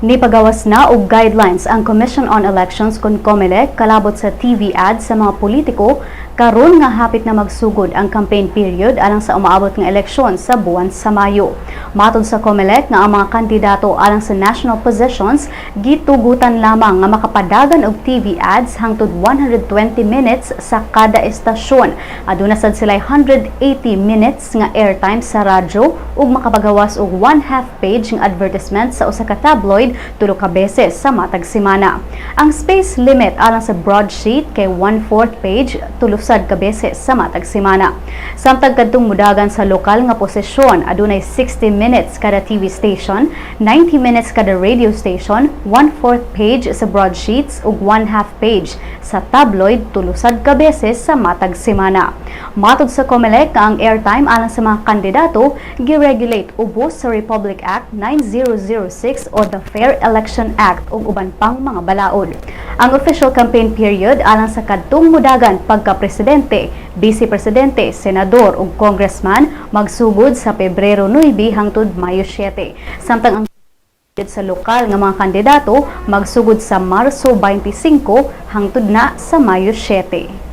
Nipagawas na og guidelines ang Commission on Elections kon COMELEC kalabot sa TV ads sa mga politiko karon nga hapit na magsugod ang campaign period alang sa umaabot nga eleksyon sa buwan sa Mayo. Matod sa COMELEC nga ang mga kandidato alang sa national positions gitugutan lamang nga makapadagan og TV ads hangtod 120 minutes sa kada estasyon. Aduna sad sila 180 minutes nga airtime sa radyo ug makapagawas og 1/2 page nga advertisement sa usa ka tabloid tulo ka beses sa matag semana. Ang space limit alang sa broadsheet kay 1/4 page tulusad ka beses sa matag semana. Samtang kadtong mudagan sa lokal nga posisyon, adunay 60 minutes kada TV station, 90 minutes kada radio station, 1/4 page sa broadsheets ug 1/2 page sa tabloid tulusad ka beses sa matag semana. Matod sa COMELEC ang airtime alang sa mga kandidato gi-regulate ubos sa Republic Act 9006 o the Fair Election Act ug uban pang mga balaod. Ang official campaign period alang sa kadtong mudagan pagka-presidente, vice-presidente, senador ug congressman magsugod sa Pebrero 9 hangtod Mayo 7. Samtang ang sa lokal nga mga kandidato magsugod sa Marso 25 hangtod na sa Mayo 7.